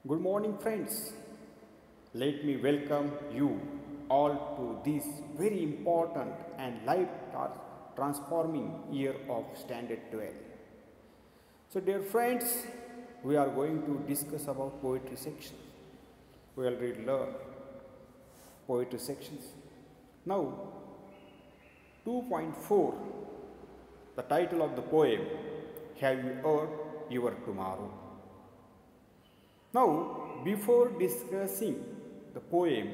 Good morning, friends. Let me welcome you all to this very important and life transforming year of Standard 12. So, dear friends, we are going to discuss about poetry section. We already learned poetry sections. Now, 2.4, the title of the poem, Have You Heard Your Tomorrow? Now, before discussing the poem,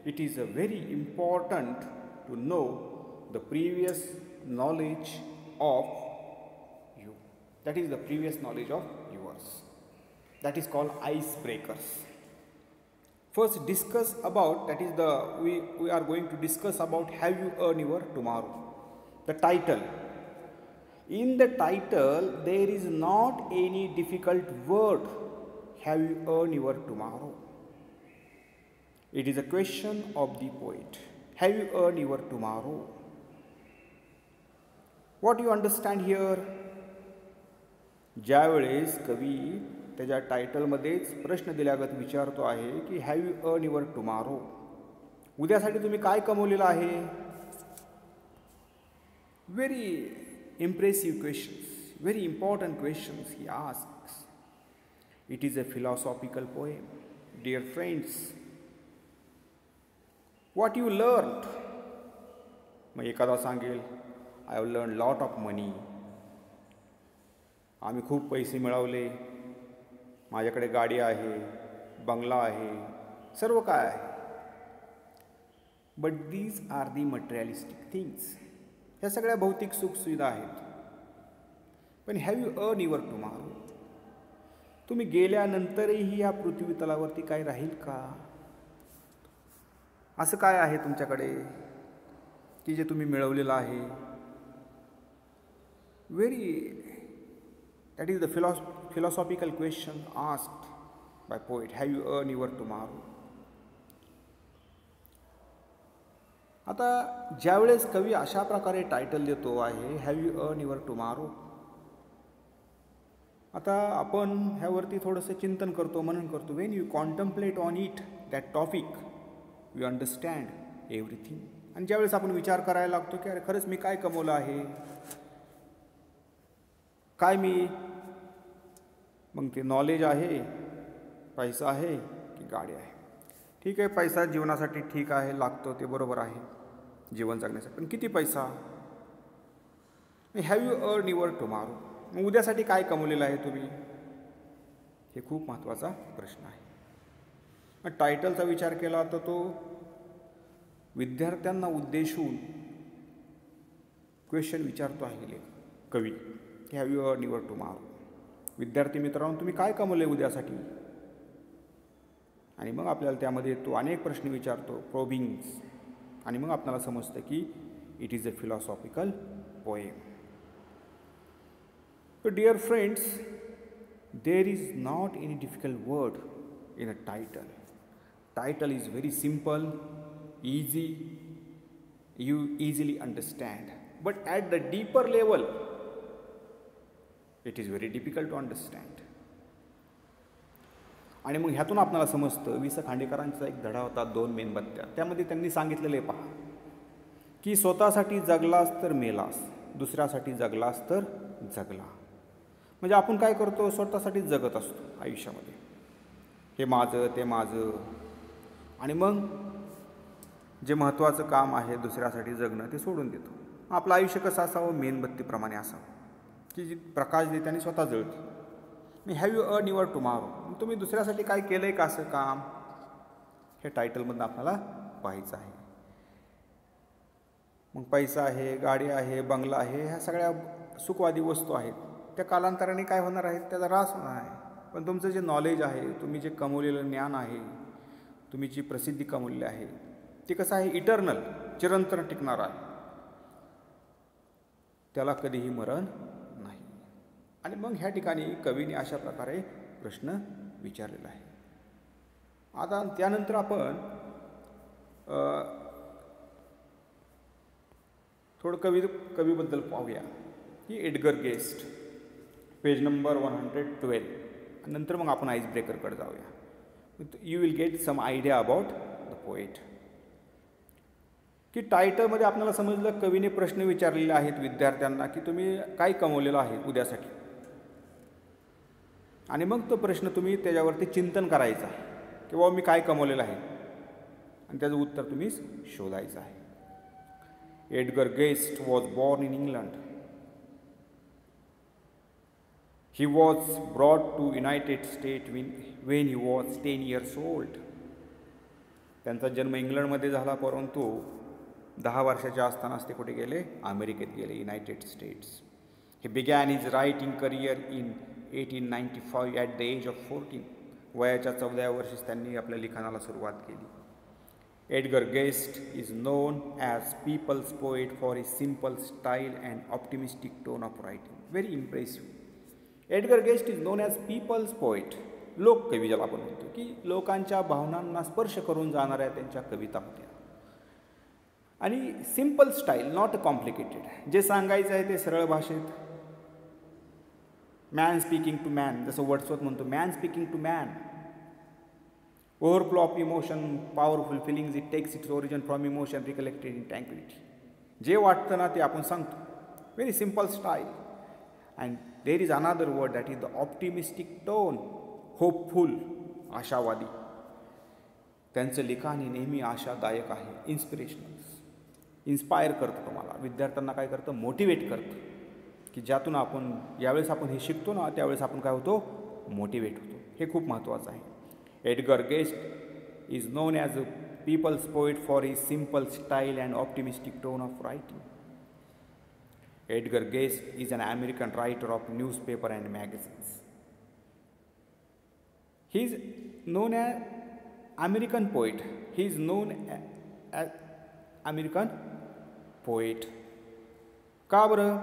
it is very important to know the previous knowledge of you. That is the previous knowledge of yours. That is called icebreakers. First, discuss about, that is we are going to discuss about have you earned your tomorrow. The title. In the title, there is not any difficult word. Have you earned your tomorrow? It is a question of the poet. Have you earned your tomorrow? What you understand here? ज्यावेळेस कवी त्याच्या टायटलमध्येच प्रश्न दिल्यागत विचारतो आहे की have you earn your tomorrow, उद्यासाठी तुम्ही काय कमवलेलं आहे. Very impressive questions, very important questions he asks. It is a philosophical poem. Dear friends, what you learned? मग एखादा सांगेल I have learned lot of money. आम्ही खूप पैसे मिळवले, माझ्याकडे गाडी आहे, बंगला आहे, सर्व काय आहे. But these are the materialistic things. ह्या सगळ्या भौतिक सुखसुविधा आहेत. पण have you earned your tomorrow? तुम्ही गेल्यानंतरही या पृथ्वी तलावरती काय राहील का? असं काय आहे तुमच्याकडे की जे तुम्ही मिळवलेलं आहे? Very that is the philosophical question asked by poet. Have you earn your tomorrow? आता ज्यावेळेस कवी अशा प्रकारे टायटल देतो आहे have you earn your tomorrow, आता आपण ह्यावरती थोडंसं चिंतन करतो, मनन करतो. When you contemplate on it that topic you understand everything. आणि ज्यावेळेस आपण विचार करायला लागतो की अरे खरंच मी काय कमवलं आहे, काय मी, मग ते नॉलेज आहे, पैसा आहे की गाडी आहे. ठीक आहे, पैसा जीवनासाठी ठीक आहे, लागतो, ते बरोबर आहे जीवन जगण्यासाठी, पण किती पैसा? Have you earn your tomorrow, मग उद्यासाठी काय कमवलेलं आहे तुम्ही? हे खूप महत्त्वाचा प्रश्न आहे. मग टायटलचा विचार केला तर तो विद्यार्थ्यांना उद्देशून क्वेश्चन विचारतो आहे कवी की have you earn your tomorrow. विद्यार्थी मित्रांनो, तुम्ही काय कमवले उद्यासाठी? आणि मग आपल्याला त्यामध्ये तो अनेक प्रश्न विचारतो, प्रोबिंग्स, आणि मग आपल्याला समजतं की it is a philosophical poem. So dear friends, there is not any difficult word in a title. Title is very simple, easy, you easily understand. But at the deeper level, it is very difficult to understand. आणि मग ह्यातून आपल्याला समजतं, वि स खांडेकरांचा एक धडा होता 2 मेणबत्त्या. त्यामध्ये त्यांनी सांगितलेले पहा की स्वतःसाठी जगलास तर मेलास, दुसऱ्यासाठी जगलास तर जगला. म्हणजे आपण काय करतो, स्वतःसाठीच जगत असतो आयुष्यामध्ये, हे माझं ते माझं, आणि मग जे महत्त्वाचं काम आहे दुसऱ्यासाठी जगणं ते सोडून देतो. आपलं आयुष्य कसं असावं, मेणबत्तीप्रमाणे असावं की जी प्रकाश देते आणि स्वतः जळते. मी have you earn your tomorrow, तुम्ही दुसऱ्यासाठी काय केलं आहे का असं काम, हे टायटलमधून आपल्याला पाहायचं आहे. मग पैसा आहे, गाडी आहे, बंगला आहे, ह्या सगळ्या सुखवादी वस्तू आहेत. त्या कालांतराने काय होणार आहेत, त्याचा ऱ्हास होणार आहे. पण तुमचं जे नॉलेज आहे, तुम्ही जे कमवलेलं ज्ञान आहे, तुम्ही जी प्रसिद्धी कमवलेली आहे, ते कसं आहे, इटर्नल, चिरंतन टिकणार आहे, त्याला कधीही मरण नाही. आणि मग ह्या ठिकाणी कवीने अशा प्रकारे प्रश्न विचारलेला आहे. आता त्यानंतर आपण थोडं कवीबद्दल पाहूया की एडगर गेस्ट, पेज नंबर 112. नंतर मग आपण आईस ब्रेकरकडे जाऊया. You will get some idea about the poet. की टायटलमध्ये आपल्याला समजलं कवीने प्रश्न विचारलेले आहेत विद्यार्थ्यांना की तुम्ही काय कमवलेलं आहे उद्यासाठी, आणि मग तो प्रश्न तुम्ही त्याच्यावरती चिंतन करायचं आहे की बाबा मी काय कमवलेलं आहे, आणि त्याचं उत्तर तुम्ही शोधायचं आहे. Edgar guest was born in England. He was brought to United States when he was 10 years old. त्यांचा जन्म इंग्लंडमध्ये झाला, परंतु 10 वर्षाचे असतानाच ते कुठे गेले, अमेरिकेत गेले, United states. He began his writing career in 1895 at the age of 14. वयाच्या 14व्या वर्षीच त्यांनी आपल्या लिखाणाला सुरुवात केली. Edgar guest is known as people's poet for his simple style and optimistic tone of writing. Very impressive. Edgar Guest is known as people's poet. लोककवी ज्याला आपण म्हणतो, की लोकांच्या भावनांना स्पर्श करून जाणाऱ्या त्यांच्या कविता होत्या, आणि सिम्पल स्टाईल, नॉट कॉम्प्लिकेटेड. जे सांगायचं आहे ते सरळ भाषेत, मॅन स्पीकिंग टू मॅन, जसं वर्ड्सवर्थ म्हणतो, man speaking to man. Overflow of emotion, powerful feelings, it takes its origin from emotion recollected in tranquillity. जे वाटतं ना ते आपण सांगतो. Very simple style. And there is another word that is the optimistic tone, hopeful, आशावादी. त्यांचं लिखाण हे नेहमी आशादायक आहे, इन्स्पिरेशनल, इन्स्पायर करतं तुम्हाला. विद्यार्थ्यांना काय करतं, मोटिवेट करतं, की ज्यातून आपण ज्यावेळेस आपण हे शिकतो ना त्यावेळेस आपण काय होतो, मोटिवेट होतो. हे खूप महत्त्वाचं आहे. Edgar Guest is known as a people's poet for his simple style and optimistic tone of writing. Edgar Guest is an American writer of newspaper and magazines. He is known as American poet. He is known as American poet. का बरं?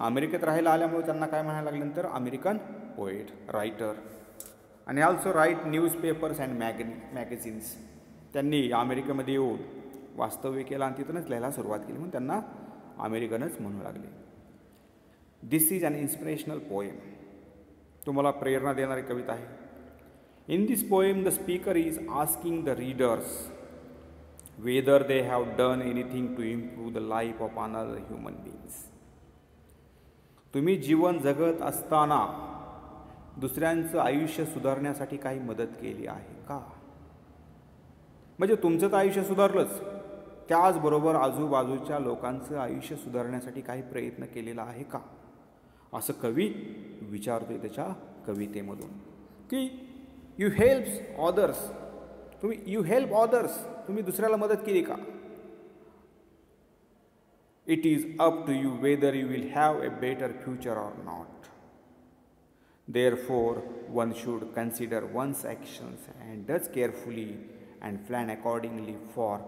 अमेरिकेत राहायला आल्यामुळे त्यांना काय म्हणायला लागल्यानंतर American poet, writer. आणि also write newspapers and magazines. त्यांनी अमेरिकेमध्ये येऊन वास्तव्य केलं आणि तिथूनच लिहायला सुरुवात केली, म्हणून त्यांना अमेरिकनच म्हणू लागले. This is an inspirational poem. तुम्हाला प्रेरणा देणारी कविता आहे. In this poem the speaker is asking the readers whether they have done anything to improve the life of another human beings. तुम्ही जीवन जगत असताना दुसऱ्यांचं आयुष्य सुधारण्यासाठी काही मदत केली आहे का? म्हणजे तुमचं तर आयुष्य सुधारलंच, त्याचबरोबर आजूबाजूच्या लोकांचं आयुष्य सुधारण्यासाठी काही प्रयत्न केलेला आहे का, असं कवी विचारतोय त्याच्या कवितेमधून. की you help others, you help others, तुम्ही दुसऱ्याला मदत केली का? It is up to you whether you will have a better future or not. Therefore one should consider one's actions and deeds carefully and plan accordingly for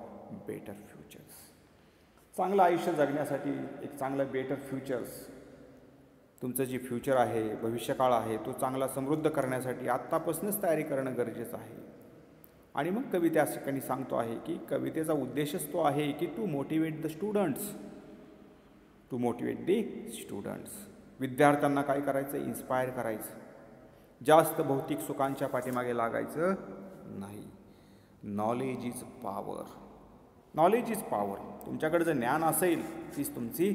better futures. चांगलं आयुष्य जगण्यासाठी, एक चांगलं बेटर फ्युचर्स, तुमचं जे future आहे, भविष्यकाळ आहे, तो चांगला समृद्ध करण्यासाठी आत्तापासूनच तयारी करणं गरजेचं आहे. आणि मग कवी त्या ठिकाणी सांगतो आहे की कवितेचा उद्देशच तो आहे की to motivate the students, to motivate the students. विद्यार्थ्यांना काय करायचं, इन्स्पायर करायचं. जास्त भौतिक सुखांच्या पाठीमागे लागायचं नाही. Knowledge is power. Knowledge is power. तुमच्याकडे जर ज्ञान असेल तीच तुमची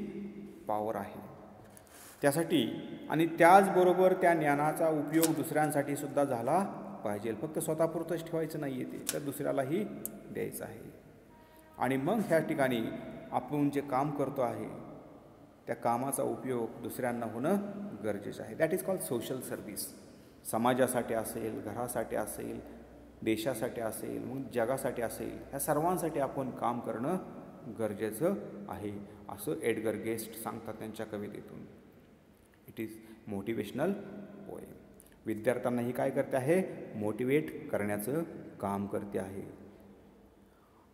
पॉवर आहे. त्यासाठी आणि त्याचबरोबर त्या ज्ञानाचा उपयोग दुसऱ्यांसाठी सुद्धा झाला पाहिजे. फक्त स्वतःपुरतंच ठेवायचं नाही आहे, ते तर दुसऱ्यालाही द्यायचं आहे. आणि मग ह्या ठिकाणी आपण जे काम करतो आहे त्या कामाचा उपयोग दुसऱ्यांना होणं गरजेचं आहे. That is called social service. समाजासाठी असेल, घरासाठी असेल, देशासाठी असेल, मग जगासाठी असेल, ह्या सर्वांसाठी आपण काम करणं गरजेचं आहे, असं एडगर गेस्ट सांगतात त्यांच्या कवितेतून. It is motivational poem. विद्यार्थ्यांनाही काय करते आहे, मोटिवेट करण्याचं काम करते आहे.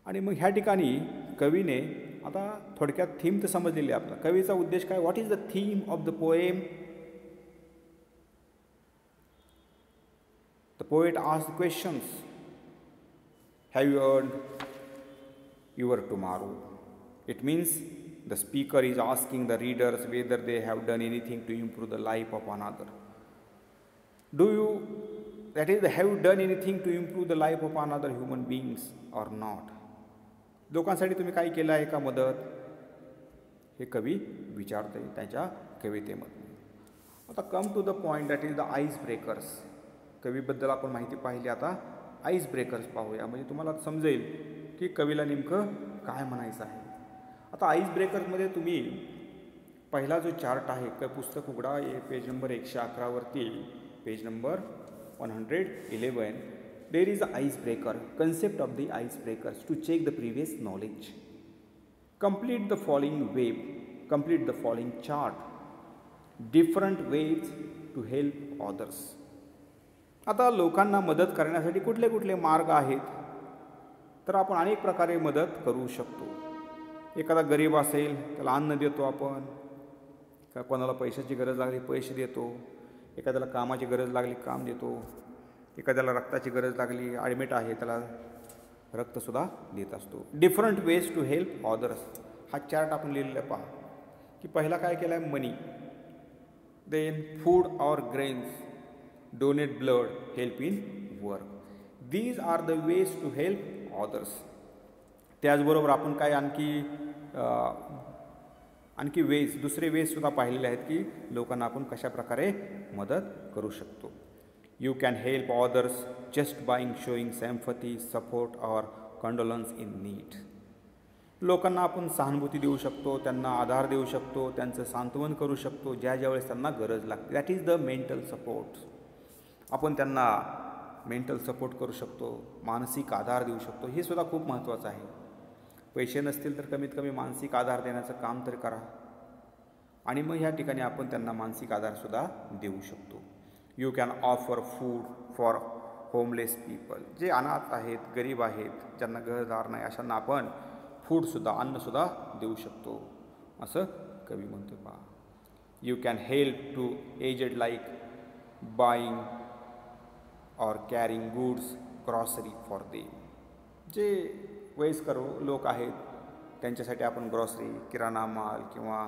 आणि मग ह्या ठिकाणी कवीने आता थोडक्यात थीम तर समजलेली आहे आपला. कवीचा उद्देश काय, what is the theme of the poem. The poet asked questions. Have you earned your tomorrow? It means the speaker is asking the readers whether they have done anything to improve the life of another. Do you that is have you done anything to improve the life of another human beings or not. लोकांसाठी तुम्ही काही केलं आहे का मदत, हे कवी विचारते त्याच्या कवितेमध्ये. आता come to the point, that is the ice breakers. कवीबद्दल आपण माहिती पाहिली, आता आईस ब्रेकर्स पाहूया, म्हणजे तुम्हाला समजेल की कवीला नेमकं काय म्हणायचं आहे. आता आईस ब्रेकर्समध्ये तुम्ही पहिला जो चार्ट आहे पुस्तक उघडा, पेज नंबर 111वरती, page number 111. There is a ice breaker, concept of the ice breakers to check the previous knowledge. Complete the following web, complete the following chart, different ways to help others. आता लोकांना मदत करण्यासाठी कुठले कुठले मार्ग आहेत, तर आपण अनेक प्रकारे मदत करू शकतो. एखादा गरीब असेल त्याला अन्न देतो आपण, कोणाला पैशाची गरज लागली पैसे देतो, एखाद्याला कामाची गरज लागली काम देतो, एखाद्याला रक्ताची गरज लागली ॲडमिट आहे त्याला रक्तसुद्धा देत असतो. Different ways to help others, हा चार्ट आपण लिहिलेला पहा की पहिला काय केला आहे, money, then food or grains, donate blood, help in work. These are the ways to help others. त्याचबरोबर आपण काय आणखी वेज, दुसरे वेजसुद्धा पाहिलेले आहेत की लोकांना आपण कशा प्रकारे मदत करू शकतो. You can help others just buying showing sympathy, support or condolence in need. लोकांना आपण सहानुभूती देऊ शकतो, त्यांना आधार देऊ शकतो, त्यांचं सांत्वन करू शकतो ज्यावेळेस त्यांना गरज लागते. That is the mental support. आपण त्यांना मेंटल सपोर्ट करू शकतो, मानसिक आधार देऊ शकतो, हे सुद्धा खूप महत्त्वाचं आहे. पैसे नसतील तर कमीत कमी मानसिक आधार देण्याचं काम तरी करा, आणि मग ह्या ठिकाणी आपण त्यांना मानसिक आधारसुद्धा देऊ शकतो. You can offer food for homeless people. जे अनाथ आहेत, गरीब आहेत, ज्यांना घरदार नाही, अशांना आपण फूडसुद्धा, अन्नसुद्धा देऊ शकतो, असं कवी म्हणतो पहा. You can help to aged like buying or carrying goods, grocery for them. जे वयस्कर लोक आहेत त्यांच्यासाठी आपण ग्रॉसरी, किराणा माल किंवा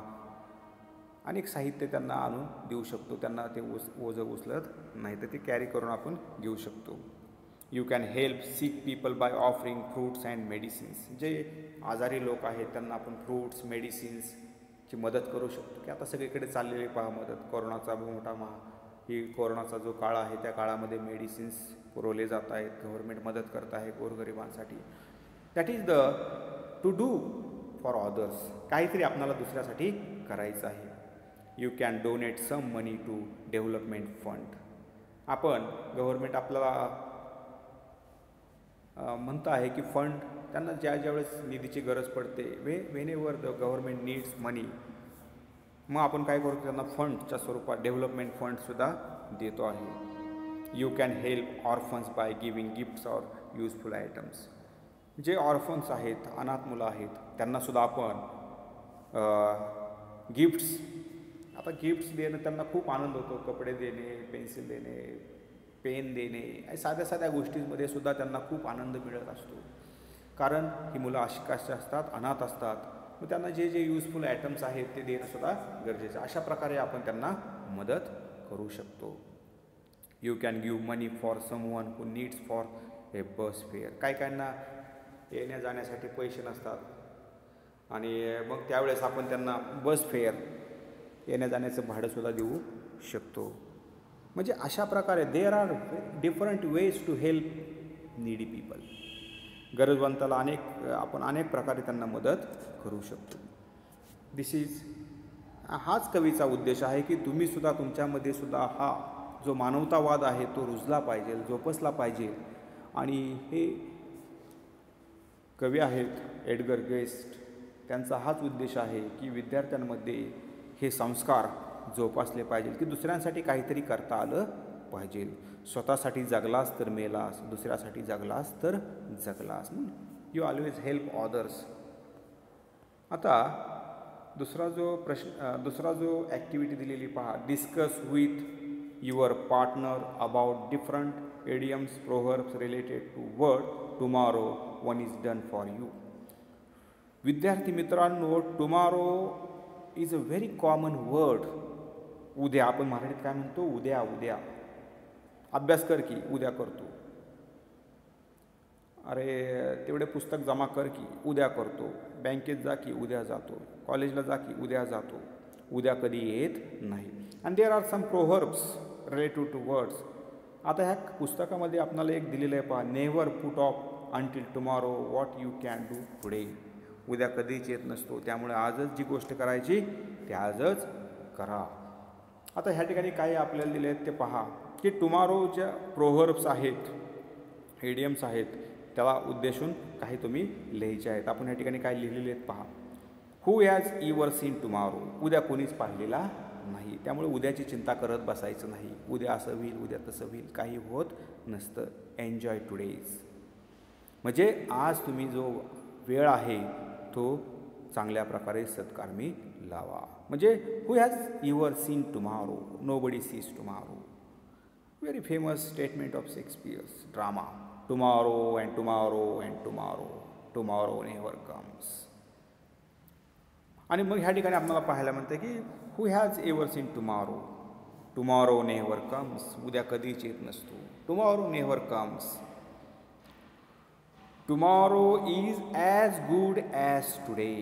अनेक साहित्य त्यांना आणून देऊ शकतो. त्यांना ते ओझं उचलत नाही तर ते कॅरी करून आपण घेऊ शकतो. You can help six people by offering fruits and medicines. जे आजारी लोक आहेत त्यांना आपण फ्रूट्स, मेडिसिन्सची मदत करू शकतो. की आता सगळीकडे चाललेली पहा मदत, कोरोनाचा मोठा ही कोरोनाचा जो काळ आहे त्या काळामध्ये मेडिसिन्स पुरवले जात आहेत, गव्हर्नमेंट मदत करत आहे गोरगरिबांसाठी. That is the to do for others. काहीतरी आपल्याला दुसऱ्यासाठी करायचं आहे. You can donate some money to development fund. आपण गव्हर्नमेंट आपल्याला म्हणतं आहे की फंड, त्यांना ज्यावेळेस निधीची गरज पडते, वेनेवर द गव्हर्नमेंट नीड्स मनी, मग आपण काय करतो, त्यांना फंडच्या स्वरूपात डेव्हलपमेंट फंडसुद्धा देतो आहे. You can help orphans by giving gifts or useful items. जे ऑर्फन्स आहेत, अनाथ मुलं आहेत, त्यांनासुद्धा आपण गिफ्ट्स, आता गिफ्ट्स देणं त्यांना खूप आनंद होतो. कपडे देणे, पेन्सिल देणे, पेन देणे, साध्या साध्या गोष्टींमध्ये सुद्धा त्यांना खूप आनंद मिळत असतो. कारण ही मुलं अशिकाशी असतात, अनाथ असतात, मग त्यांना जे जे युजफुल आयटम्स आहेत ते देणंसुद्धा गरजेचं. अशा प्रकारे आपण त्यांना मदत करू शकतो. You can give money for someone who needs for a bus fair. काही काहींना येण्या जाण्यासाठी पैसे नसतात आणि मग त्यावेळेस आपण त्यांना बस फेअर, येण्या जाण्याचं भाडंसुद्धा देऊ शकतो. म्हणजे अशा प्रकारे there are different ways to help needy people. गरजवंताला आपण अनेक प्रकारे त्यांना मदत करू शकतो. हाच कवीचा उद्देश आहे की तुम्हीसुद्धा तुमच्यामध्ये सुद्धा हा जो मानवतावाद आहे तो रुजला पाहिजे, जोपासला पाहिजे. आणि हे कवी आहेत एडगर गेस्ट, त्यांचा हाच उद्देश आहे की विद्यार्थ्यांमध्ये हे संस्कार जोपासले पाहिजे की दुसऱ्यांसाठी काहीतरी करता आलं पाहिजे. स्वतःसाठी जगलास तर मेलास, दुसऱ्यासाठी जगलास तर जगलास. You always help others. आता दुसरा जो ॲक्टिव्हिटी दिलेली पहा, discuss with your partner about different idioms, proverbs related to word tomorrow one is done for you. विद्यार्थी मित्रांनो, tomorrow is a very common word. उद्या, आपण मराठीत काय म्हणतो, उद्या. अभ्यास कर की उद्या करतो, अरे तेवढे पुस्तक जमा कर की उद्या करतो, बँकेत जा की उद्या जातो, कॉलेजला जा की उद्या जातो, उद्या कधी येत नाही. And there are some proverbs related to words. आता ह्या पुस्तकामध्ये आपल्याला एक दिलेलं आहे पहा, never put off until tomorrow what you can do today. उद्या कधीच येत नसतो, त्यामुळे आजच जी गोष्ट करायची ती आजच करा. आता ह्या ठिकाणी काय आपल्याला दिले आहेत ते पहा, की टुमॉरोच्या प्रोव्हर्ब्स आहेत, इडियम्स आहेत, त्याला उद्देशून काही तुम्ही लिहायचे आहेत. आपण ह्या ठिकाणी काय लिहिलेले आहेत पहा. Who has ever seen tomorrow. उद्या कोणीच पाहिलेला नाही, त्यामुळे उद्याची चिंता करत बसायचं नाही. उद्या असं होईल, उद्या तसं होईल, काही होत नसतं. एन्जॉय टुडेज म्हणजे आज तुम्ही जो वेळ आहे तो चांगल्या प्रकारे सत्कारमी लावा. म्हणजे who has ever seen tomorrow, nobody sees tomorrow. Very famous statement of Shakespeare's drama. Tomorrow and tomorrow and tomorrow, tomorrow never comes. आणि मग ह्या ठिकाणी आपल्याला पाहायला म्हणते की who has ever seen tomorrow, tomorrow never comes. उद्या कधीच येत नसतो, tomorrow never comes. Tomorrow is as good as today.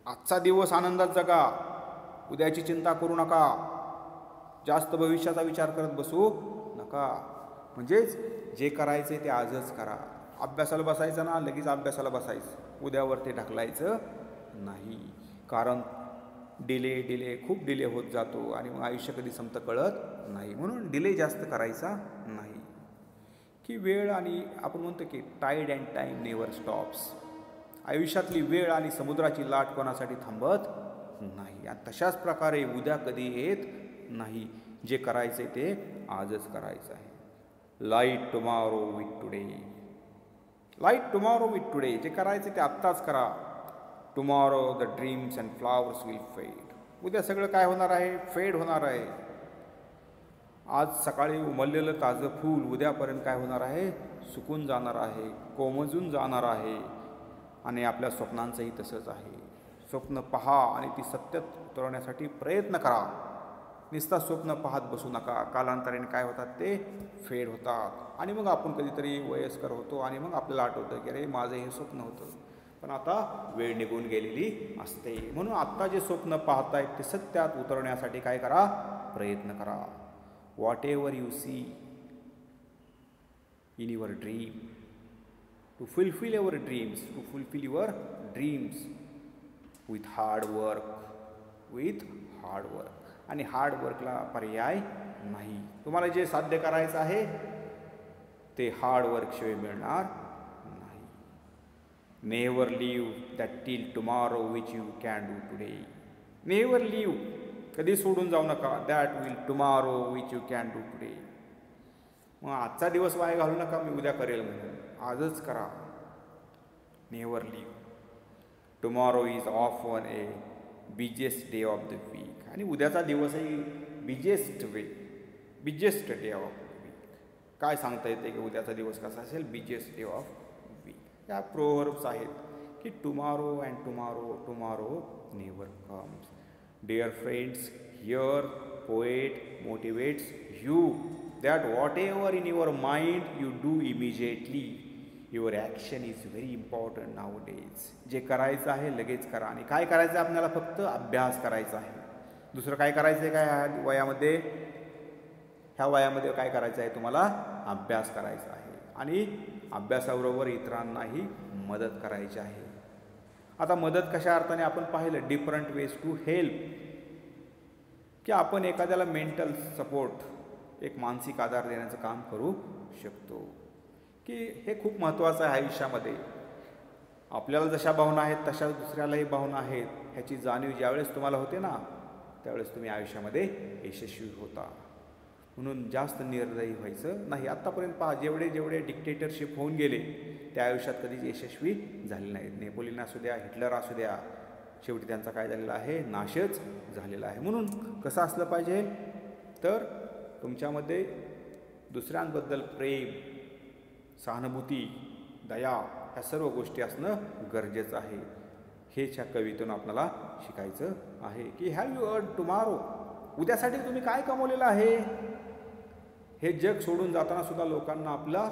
आजचा दिवस आनंदात जगा, उद्याची चिंता करू नका, जास्त भविष्याचा विचार करत बसू नका. म्हणजेच जे करायचे ते आजच करा. अभ्यासाला बसायचं ना, लगेच अभ्यासाला बसायचं, उद्यावरती ढकलायचं नाही. कारण डिले खूप डिले होत जातो आणि मग आयुष्य कधी संपतं कळत नाही. म्हणून डिले जास्त करायचा नाही. की वेळ आणि आपण म्हणतो की tide and time never stops. आयुष्यातली वेळ आणि समुद्राची लाट कोणासाठी थांबत नाही. आणि तशाच प्रकारे उद्या कधी येत नाही. जे करायचे ते आजच करायचं आहे. Light tomorrow with today. Light tomorrow with today. जे करायचे ते आत्ताच करा. Tomorrow the dreams and flowers will फेड. उद्या सगळं काय होणार आहे, फेड होणार आहे. आज सकाळी उमललेलं ताजं फूल उद्यापर्यंत काय होणार आहे, सुकून जाणार आहे, कोमजून जाणार आहे. आणि आपल्या स्वप्नांचंही तसंच आहे. स्वप्न पहा आणि ती सत्यात उतरवण्यासाठी प्रयत्न करा. नुसता स्वप्न पाहत बसू नका. कालांतराने काय होतात ते फेड होतात आणि मग आपण कधीतरी वयस्कर होतो आणि मग आपल्याला आठवतं की अरे माझं हे स्वप्न होतं, पण आता वेळ निघून गेलेली असते. म्हणून आत्ता जे स्वप्न पाहतायत ते सत्यात उतरवण्यासाठी काय करा, प्रयत्न करा. Whatever you see in your dream, to fulfil your dreams, to fulfil your dreams with hard work, with hard work. आणि हार्ड वर्कला पर्याय नाही. तुम्हाला जे साध्य करायचं आहे ते हार्ड वर्कशिवाय मिळणार नाही. Never leave that till tomorrow which you can do today. Never leave, कधी सोडून जाऊ नका, that will tomorrow which you can do today. मग आजचा दिवस वाया घालू नका, मी उद्या करेल म्हणून. आजच करा. Never leave. Tomorrow is often a biggest day of the week. आणि उद्याचा दिवसही biggest day of the week. काय सांगता येते की उद्याचा दिवस कसा असेल, बिजेस्ट डे ऑफ वीक. या प्रोव्हर्ब्स आहेत की tomorrow and tomorrow, tomorrow never comes. Dear friends, here poet motivates you that whatever in your mind you do immediately. Your action is very important nowadays. जे करायचं आहे लगेच करा. आणि काय करायचं आहे आपल्याला, फक्त अभ्यास करायचा आहे. दुसरं काय करायचं आहे काय ह्या वयामध्ये, ह्या वयामध्ये काय करायचं आहे तुम्हाला, अभ्यास करायचा आहे. आणि अभ्यासाबरोबर इतरांनाही मदत करायची आहे. आता मदत कशा अर्थाने आपण पाहिलं, डिफरंट वेज टू हेल्प. की आपण एखाद्याला मेंटल सपोर्ट, एक मानसिक आधार देण्याचं काम करू शकतो. की हे खूप महत्त्वाचं आहे आयुष्यामध्ये. आपल्याला जशा भावना आहेत तशा दुसऱ्यालाही भावना आहेत, ह्याची जाणीव ज्यावेळेस तुम्हाला होते ना, त्यावेळेस तुम्ही आयुष्यामध्ये यशस्वी होता. म्हणून जास्त निर्दयी व्हायचं नाही. आत्तापर्यंत पहा, जेवढे डिक्टेटरशिप होऊन गेले त्या आयुष्यात कधीच यशस्वी झाले नाहीत. नेपोलियन असू द्या, हिटलर असू द्या, शेवटी त्यांचा काय झालेला आहे, नाशच झालेला आहे. म्हणून कसं असलं पाहिजे, तर तुमच्यामध्ये दुसऱ्यांबद्दल प्रेम, सहानुभूती, दया, ह्या सर्व गोष्टी असणं गरजेचं आहे. हेच ह्या कवितेतून आपल्याला शिकायचं आहे. की हॅव यू अर्न टुमॉरो. उद्यासाठी तुम्ही काय कमवलेलं आहे हे जग सोडून जाताना सुद्धा लोकांना आपला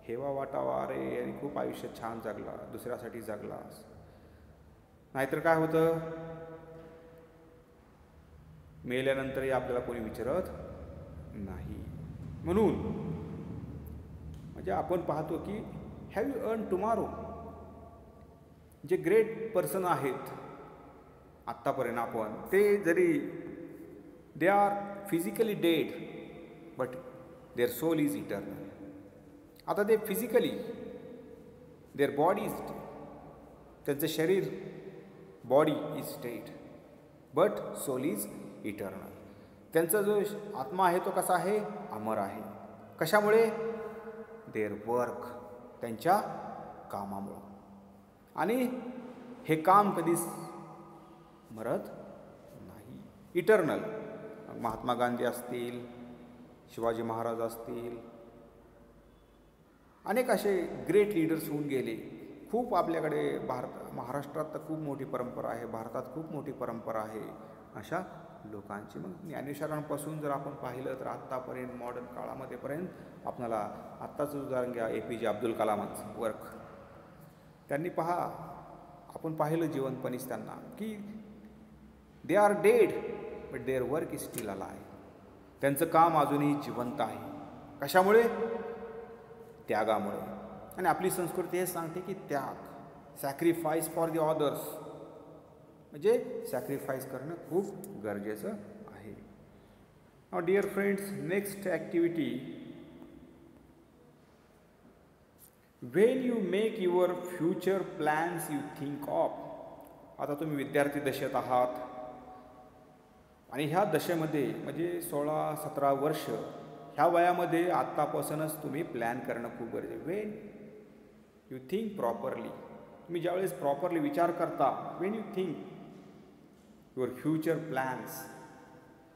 हेवा वाटावा, अरे आणि खूप आयुष्य छान जगला, दुसऱ्यासाठी जगलास. नाहीतर काय होतं, मेल्यानंतरही आपल्याला कोणी विचारत नाही. म्हणून म्हणजे आपण पाहतो की हॅव यू अर्न टुमारो. जे ग्रेट पर्सन आहेत आत्तापर्यंत आपण, ते जरी they are physically dead but their soul is eternal. आता ते फिजिकली देअर बॉडी इज, त्यांचं शरीर body is dead but soul is eternal. त्यांचा जो आत्मा आहे तो कसा आहे, अमर आहे. कशामुळे, देअर वर्क, त्यांच्या कामामुळं. आणि हे काम कधीच मरत नाही, इटर्नल. महात्मा गांधी असतील, शिवाजी महाराज असतील, अनेक असे ग्रेट लीडर्स होऊन गेले. खूप आपल्याकडे महाराष्ट्रात तर खूप मोठी परंपरा आहे, भारतात खूप मोठी परंपरा आहे अशा लोकांची. मग ज्ञानेश्वरांपासून जर आपण पाहिलं तर आत्तापर्यंत मॉडर्न काळामध्ये पर्यंत आपल्याला आत्ताचं उदाहरण घ्या, APJ अब्दुल कलामांचं वर्क. त्यांनी पहा, आपण पाहिलं जीवनपणीच त्यांना की they are dead but their work is steel alive. त्यांचं काम अजूनही जिवंत आहे. कशामुळे, त्यागामुळे. आणि आपली संस्कृती हे सांगते की त्याग, सॅक्रिफाईस फॉर द अदर्स, म्हणजे सॅक्रिफाईस करणं खूप गरजेचं आहे. Now dear friends, next activity, when you make your future plans you think of. आता तुम्ही विद्यार्थी दशेत आहात आणि ह्या दशेमध्ये म्हणजे 16-17 वर्ष ह्या वयामध्ये आत्तापासूनच तुम्ही प्लॅन करणं खूप गरजेचं आहे. वेन यू थिंक प्रॉपरली, तुम्ही ज्यावेळेस प्रॉपरली विचार करता, Wien you think your future plans,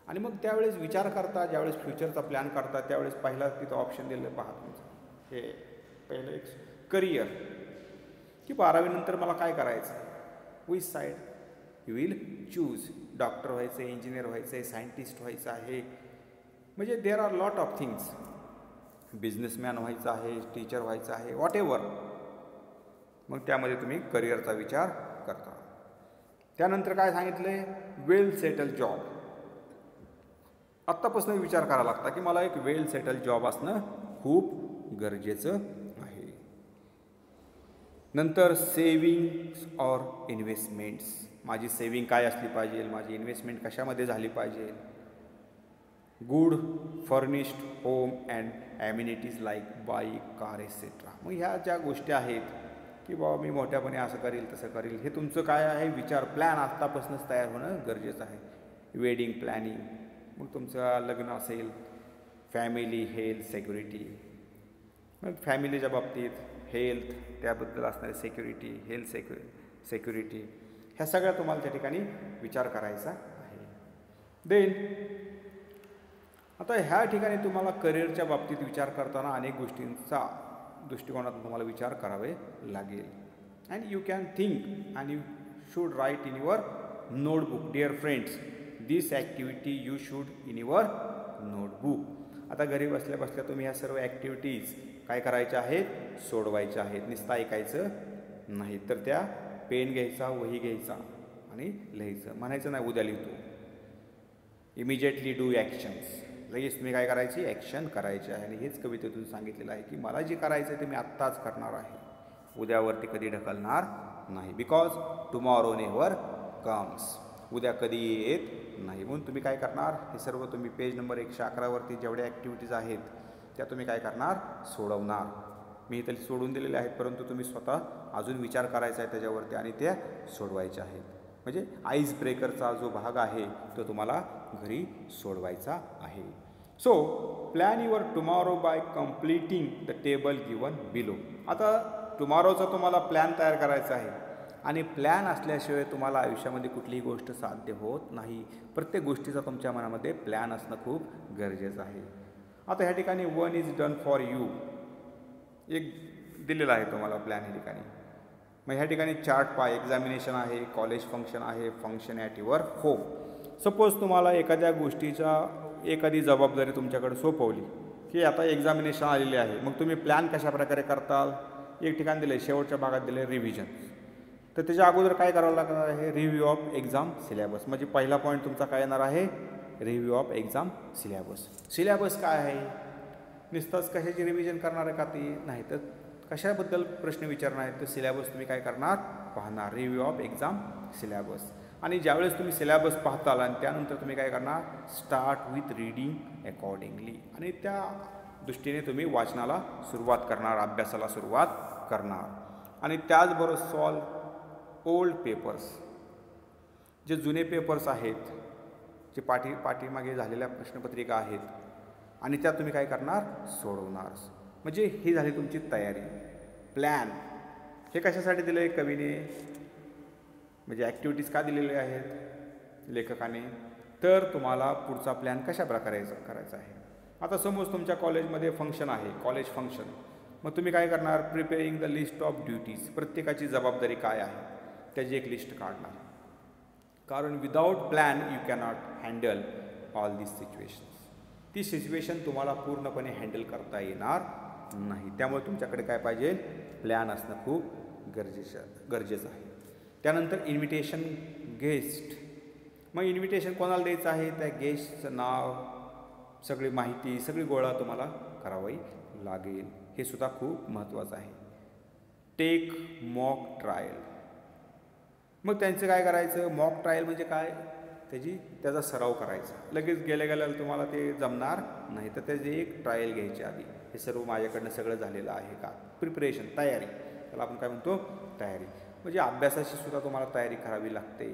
आणि मग त्यावेळेस विचार करता, ज्यावेळेस फ्युचरचा प्लॅन करता त्यावेळेस पहिला तिथं ऑप्शन दिलं पहा तुमचं, हे पहिलं एक करिअर, की 12वी नंतर मला काय करायचं आहे. Which side you will choose. Doctor व्हायचं आहे, इंजिनियर व्हायचं आहे, सायंटिस्ट व्हायचं आहे, म्हणजे there are lot of things. Businessman व्हायचं आहे, टीचर व्हायचं आहे, व्हॉट एव्हर. मग त्यामध्ये तुम्ही करिअरचा विचार करता. त्यानंतर काय सांगितलं, वेल सेटल जॉब. आत्तापासून विचार करावा लागता की मला एक वेल सेटल जॉब असणं खूप गरजेचं आहे. नंतर सेविंग्स ऑर इन्व्हेस्टमेंट्स. माझी सेविंग काय असली पाहिजे, माझी इन्व्हेस्टमेंट कशामध्ये झाली पाहिजे. Good furnished home and amenities like bike, car etcetera. मग ह्या ज्या गोष्टी आहेत की बाबा मी मोठ्यापणे असं करील तसं करील, हे तुमचं काय आहे, विचार प्लॅन आत्तापासूनच तयार होणं गरजेचं आहे. वेडिंग प्लॅनिंग, मग तुमचं लग्न असेल, फॅमिली, हेल्थ, सेक्युरिटी. मग फॅमिलीच्या बाबतीत हेल्थ, त्याबद्दल असणारी सेक्युरिटी, हेल्थ सेक्युरिटी, ह्या सगळ्या तुम्हाला त्या ठिकाणी विचार करायचा आहे. देन आता ह्या ठिकाणी तुम्हाला करिअरच्या बाबतीत विचार करताना अनेक गोष्टींचा दृष्टिकोनातून तुम्हाला विचार करावे लागेल. And you can think and you should write in your notebook. Dear friends, this activity you should in your notebook. आता घरी बसल्या बसल्या तुम्ही ह्या सर्व ॲक्टिव्हिटीज काय करायच्या आहेत, सोडवायच्या आहेत. नुसतं ऐकायचं नाही, तर त्या पेन घ्यायचा, वही घ्यायचा आणि लिहायचं. म्हणायचं नाही उद्या लिहितो. Immediately do actions. लगेच तुम्ही काय करायची, ॲक्शन करायची आहे. आणि हेच कवितेतून सांगितलेलं आहे की मला जे करायचं आहे ते मी आत्ताच करणार आहे, उद्यावरती कधी ढकलणार नाही. Because tomorrow never comes. उद्या कधी येत नाही. म्हणून तुम्ही काय करणार, हे सर्व तुम्ही पेज नंबर 111वरती जेवढ्या ॲक्टिव्हिटीज आहेत त्या तुम्ही काय करणार, सोडवणार. मी इथे सोडून दिलेले आहेत, परंतु तुम्ही स्वतः अजून विचार करायचा आहे त्याच्यावरती आणि त्या सोडवायच्या आहेत. म्हणजे आईस ब्रेकरचा जो भाग आहे तो तुम्हाला घरी सोडवायचा आहे. So plan your tomorrow by completing the table given below. आता टुमॉरोचा तुम्हाला प्लॅन तयार करायचा आहे आणि प्लॅन असल्याशिवाय तुम्हाला आयुष्यामध्ये कुठलीही गोष्ट साध्य होत नाही. प्रत्येक गोष्टीचा तुमच्या मनामध्ये प्लॅन असणं खूप गरजेचं आहे. आता ह्या ठिकाणी 1 इज डन फॉर यू एक दिलेला आहे तुम्हाला प्लॅन ह्या ठिकाणी. मग ह्या ठिकाणी चार्ट पहा, एक्झामिनेशन आहे, कॉलेज फंक्शन आहे, function at your home. Suppose तुम्हाला एखाद्या गोष्टीचा एखादी जबाबदारी तुमच्याकडे सोपवली की आता एक्झामिनेशन आलेली आहे, मग तुम्ही प्लॅन कशाप्रकारे करताल? एक ठिकाण दिलं आहे, शेवटच्या भागात दिलं आहे रिव्हिजन. तर त्याच्या अगोदर काय करावं लागणार आहे? Review of exam syllabus. म्हणजे पहिला पॉईंट तुमचा काय येणार आहे? Review of exam syllabus. Syllabus काय आहे? नुसतंच कशाची रिव्हिजन करणार आहे का ती? नाही, तर कशाबद्दल प्रश्न विचारणार आहे तर सिलेबस तुम्ही काय करणार? पाहणार. Review of exam syllabus. आणि ज्यावेळेस तुम्ही सिलेबस पाहताल आणि त्यानंतर तुम्ही काय करणार? Start with reading accordingly. आणि त्या दृष्टीने तुम्ही वाचनाला सुरुवात करणार, अभ्यासाला सुरुवात करणार. आणि त्याचबरोबर सॉल्व ओल्ड पेपर्स. जे जुने पेपर्स आहेत, जे पाठीमागे झालेल्या प्रश्नपत्रिका आहेत आणि त्या तुम्ही काय करणार? सोडवणार. म्हणजे ही झाली तुमची तयारी. प्लॅन हे कशासाठी दिलं आहे कवीने? म्हणजे ॲक्टिव्हिटीज का दिलेले आहेत लेखकाने? तर तुम्हाला पुढचा प्लॅन कशा प्रकारे करायचा आहे. आता समज तुमच्या कॉलेजमध्ये फंक्शन आहे, कॉलेज फंक्शन. मग तुम्ही काय करणार? Preparing the list of duties. प्रत्येकाची जबाबदारी काय आहे त्याची एक लिस्ट काढणार. कारण without plan you cannot handle all this situations. ती सिच्युएशन तुम्हाला पूर्णपणे हँडल करता येणार नाही. त्यामुळे तुमच्याकडे काय पाहिजे? प्लॅन असणं खूप गरजेचं आहे. त्यानंतर इन्व्हिटेशन गेस्ट. मग इन्व्हिटेशन कोणाला द्यायचं आहे? त्या गेस्टचं नाव, सगळी माहिती, सगळी गोळा तुम्हाला करावी लागेल. हे सुद्धा खूप महत्त्वाचं आहे. Take mock trial. मग त्यांचं काय करायचं? मॉक ट्रायल म्हणजे काय? त्याचा सराव करायचा. लगेच गेल्या तुम्हाला ते जमणार नाही, तर त्याची एक ट्रायल घ्यायची आधी. हे सर्व माझ्याकडनं सगळं झालेलं आहे का? प्रिपरेशन, तयारी. त्याला आपण काय म्हणतो? तयारी. म्हणजे अभ्यासाची सुद्धा तुम्हाला तयारी करावी लागते.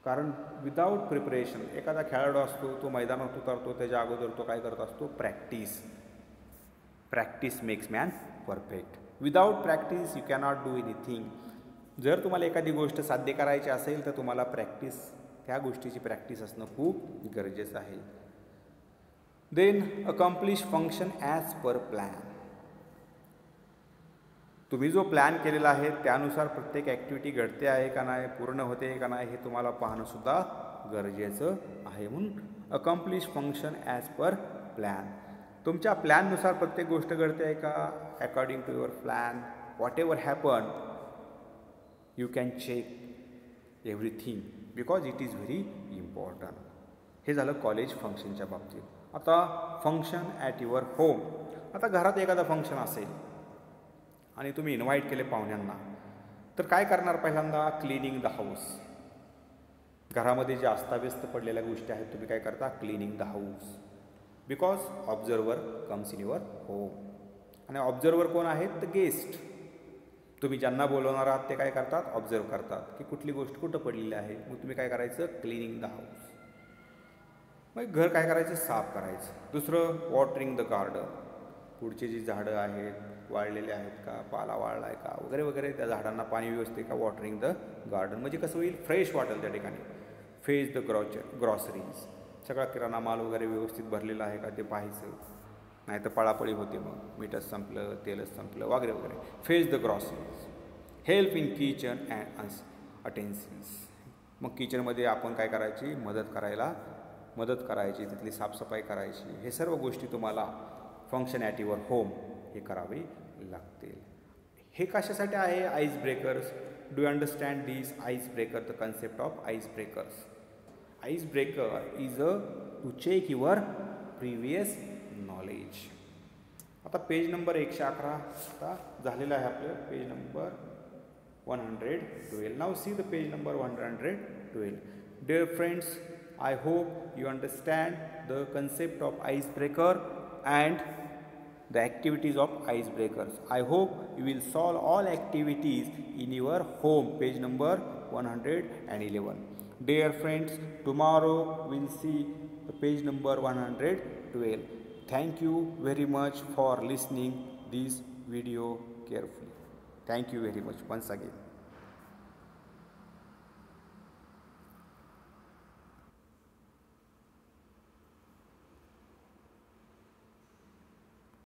कारण विदाऊट प्रिपरेशन, एखादा खेळाडू असतो, तो मैदानात उतरतो, त्याच्या अगोदर तो काय करत असतो? Practice. Practice makes man perfect. Without practice you cannot do anything. जर तुम्हाला एखादी गोष्ट साध्य करायची असेल तर तुम्हाला त्या गोष्टीची प्रॅक्टिस असणं खूप गरजेचं आहे. Then accomplish function as per plan. तुम्ही जो प्लॅन केलेला आहे त्यानुसार प्रत्येक ॲक्टिव्हिटी घडते आहे का नाही, पूर्ण होते का नाही, हे तुम्हाला पाहणंसुद्धा गरजेचं आहे. म्हणून accomplish function as per plan. तुमच्या प्लॅननुसार प्रत्येक गोष्ट घडते आहे का? According to your plan whatever happen you can check everything because it is very important. हे झालं कॉलेज फंक्शनच्या बाबतीत. आता फंक्शन ॲट युअर होम. आता घरात एखादा फंक्शन असेल आणि तुम्ही इन्व्हाइट केले पाहुण्यांना, तर काय करणार? पहिल्यांदा क्लिनिंग द हाऊस. घरामध्ये जे अस्ताव्यस्त पडलेल्या गोष्टी आहेत तुम्ही काय करता? Cleaning the house. Because observer comes in your home. आणि ऑब्झर्वर कोण आहेत? The guest. तुम्ही ज्यांना बोलवणार आहात ते काय करतात? ऑब्झर्व करतात की कुठली गोष्ट कुठं पडलेली आहे. मग तुम्ही काय करायचं? Cleaning the house. मग घर काय करायचं? साफ करायचं. दुसरं वॉटरिंग द गार्डन. पुढची जी झाडं आहेत वाळलेले आहेत का, पाला वाळला आहे का वगैरे वगैरे, त्या झाडांना पाणी व्यवस्थित का. वॉटरिंग द गार्डन म्हणजे कसं होईल? फ्रेश वाटेल त्या ठिकाणी. Phase the groceries. सगळा किराणा माल वगैरे व्यवस्थित भरलेला आहे का ते पाहायचं. नाही तर पळापळी होते, मग मीठच संपलं, तेलच संपलं वगैरे वगैरे. Fetch the groceries. Help in kitchen and utensils. मग किचनमध्ये आपण काय करायची? मदत करायची, तिथली साफसफाई करायची. हे सर्व गोष्टी तुम्हाला फंक्शन ॲट युअर होम हे करावे लागतील. हे कशासाठी आहे? Ice breakers. Do you understand this ice breaker? The concept of ice breakers. Ice breaker is to check your previous knowledge. आता पेज नंबर 111 आता झालेलं आहे आपलं. Page number 112. नाव see the page number 112. Dear friends, I hope you understand the concept of icebreaker and the activities of icebreakers. I hope you will solve all activities in your home. Page number 111. Dear friends, tomorrow we'll see the page number 112. Thank you very much for listening this video carefully. Thank you very much once again.